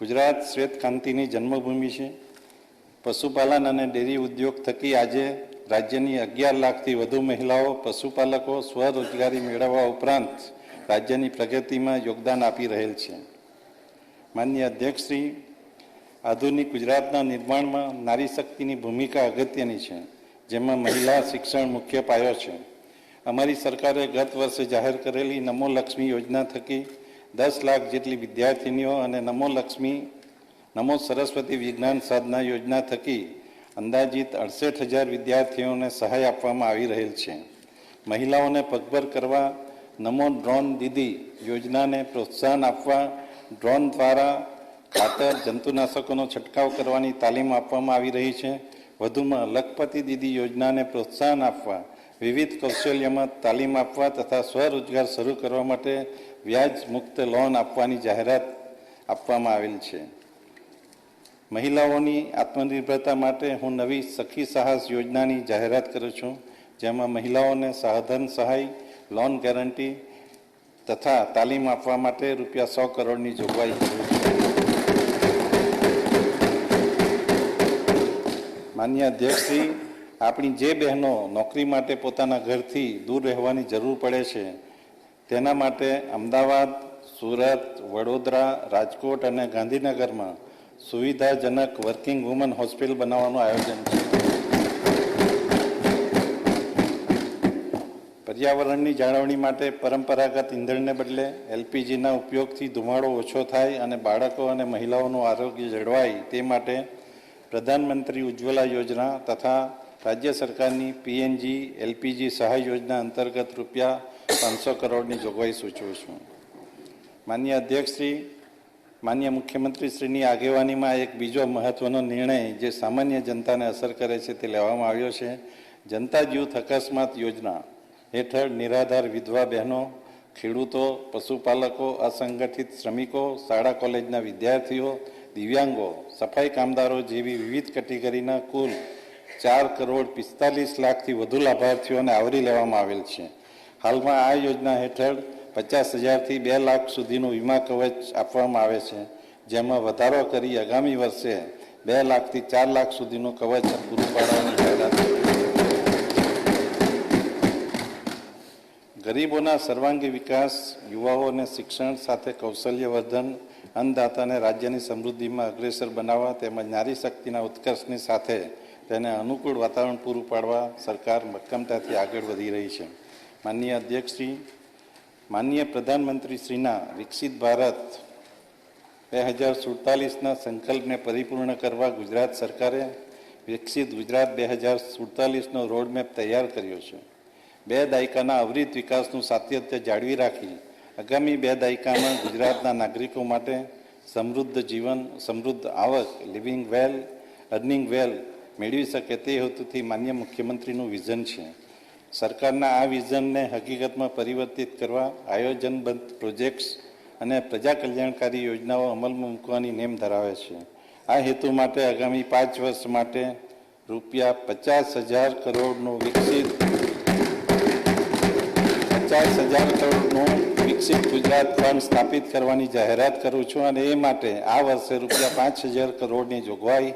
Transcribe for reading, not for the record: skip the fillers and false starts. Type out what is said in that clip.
ગુજરાત શ્વેત ક્રાંતિની જન્મભૂમિ છે. પશુપાલન અને ડેરી ઉદ્યોગ થકી આજે રાજ્યની 11 લાખથી વધુ મહિલાઓ પશુપાલકો સ્વરોજગારી મેળવવા ઉપરાંત રાજ્યની પ્રગતિમાં યોગદાન આપી રહેલ છે. માનનીય અધ્યક્ષશ્રી, આધુનિક ગુજરાતના નિર્માણમાં નારી શક્તિની ભૂમિકા અગત્યની છે, જેમાં મહિલા શિક્ષણ મુખ્ય પાયો છે. અમારી સરકારે ગત વર્ષે જાહેર કરેલી નમો લક્ષ્મી યોજના થકી 10 લાખ જેટલી વિદ્યાર્થીનીઓ અને નમો સરસ્વતી વિજ્ઞાન સાધના યોજના થકી અંદાજિત 68,000 વિદ્યાર્થીઓને સહાય આપવામાં આવી રહેલ છે. મહિલાઓને પગભર કરવા નમો ડ્રોન દીદી યોજનાને પ્રોત્સાહન આપવા ડ્રોન દ્વારા ખાતર જંતુનાશકોનો છંટકાવ કરવાની તાલીમ આપવામાં આવી રહી છે. વધુમાં લખપતિ દીદી યોજનાને પ્રોત્સાહન આપવા વિવિધ કૌશલ્યમાં તાલીમ આપવા તથા સ્વરોજગાર શરૂ કરવા માટે વ્યાજ મુક્ત લોન આપવાની જાહેરાત આપવામાં આવેલ છે. મહિલાઓની આત્મનિર્ભરતા માટે હું નવી સખી સાહસ યોજનાની જાહેરાત કરું છું, જેમાં મહિલાઓને સાધન સહાય, લોન ગેરંટી તથા તાલીમ આપવા માટે ₹100 કરોડની જોગવાઈ કરું છું. માનનીય અધ્યક્ષશ્રી, આપણી જે બહેનો નોકરી માટે પોતાના ઘરથી દૂર રહેવાની જરૂર પડે છે, તેના માટે અમદાવાદ, સુરત, વડોદરા, રાજકોટ અને ગાંધીનગરમાં સુવિધાજનક વર્કિંગ વુમન હોસ્પિટલ બનાવવાનું આયોજન છે. પર્યાવરણની જાળવણી માટે પરંપરાગત ઈંધણને બદલે એલપીજીના ઉપયોગથી ધુમાડો ઓછો થાય અને બાળકો અને મહિલાઓનું આરોગ્ય જળવાય તે માટે પ્રધાનમંત્રી ઉજ્જવલા યોજના તથા રાજ્ય સરકારની પીએનજી એલપીજી સહાય યોજના અંતર્ગત ₹500 કરોડની જોગવાઈ સૂચવું છું. માનનીય અધ્યક્ષશ્રી, માનનીય મુખ્યમંત્રીશ્રીની આગેવાનીમાં એક બીજો મહત્વનો નિર્ણય જે સામાન્ય જનતાને અસર કરે છે તે લેવામાં આવ્યો છે. જનતા યુથ અકસ્માત યોજના હેઠળ નિરાધાર વિધવા બહેનો, ખેડૂતો, પશુપાલકો, અસંગઠિત શ્રમિકો, શાળા કોલેજના વિદ્યાર્થીઓ, દિવ્યાંગો, સફાઈ કામદારો જેવી વિવિધ કેટેગરીના કુલ 4,45 લાખથી વધુ લાભાર્થીઓને આવરી લેવામાં આવેલ છે. હાલમાં આ યોજના હેઠળ 50,000થી 2 લાખ સુધીનું વીમા કવચ આપવામાં આવે છે, જેમાં વધારો કરી આગામી વર્ષે 2 લાખથી 4 લાખ સુધીનું કવચ પૂરું પાડવાની જાહેરાત. ગરીબોના સર્વાંગી વિકાસ, યુવાઓને શિક્ષણ સાથે કૌશલ્યવર્ધન, અન્નદાતાને રાજ્યની સમૃદ્ધિમાં અગ્રેસર બનાવવા તેમજ નારી શક્તિના ઉત્કર્ષની સાથે તેને અનુકૂળ વાતાવરણ પૂરું પાડવા સરકાર મક્કમતાથી આગળ વધી રહી છે. માનનીય અધ્યક્ષશ્રી, માનનીય પ્રધાનમંત્રીશ્રીના વિકસિત ભારત 2047ના સંકલ્પને પરિપૂર્ણ કરવા ગુજરાત સરકારે વિકસિત ગુજરાત 2047નો રોડમેપ તૈયાર કર્યો છે. 2 દાયકાના અવિરત વિકાસનું સાતત્ય જાળવી રાખી આગામી 2 દાયકામાં ગુજરાતના નાગરિકો માટે સમૃદ્ધ જીવન, સમૃદ્ધ આવક, લિવિંગ વેલ, અર્નિંગ વેલ મેળવી શકે તે હેતુથી માન્ય મુખ્યમંત્રીનું વિઝન છે. સરકારના આ વિઝનને હકીકતમાં પરિવર્તિત કરવા આયોજનબદ્ધ પ્રોજેક્ટ્સ અને પ્રજા કલ્યાણકારી યોજનાઓ અમલમાં મૂકવાની નેમ ધરાવે છે. આ હેતુ માટે આગામી 5 વર્ષ માટે ₹50,000 કરોડનું વિકસિત ગુજરાત ફંડ સ્થાપિત કરવાની જાહેરાત કરું છું અને એ માટે આ વર્ષે ₹5,000 કરોડની જોગવાઈ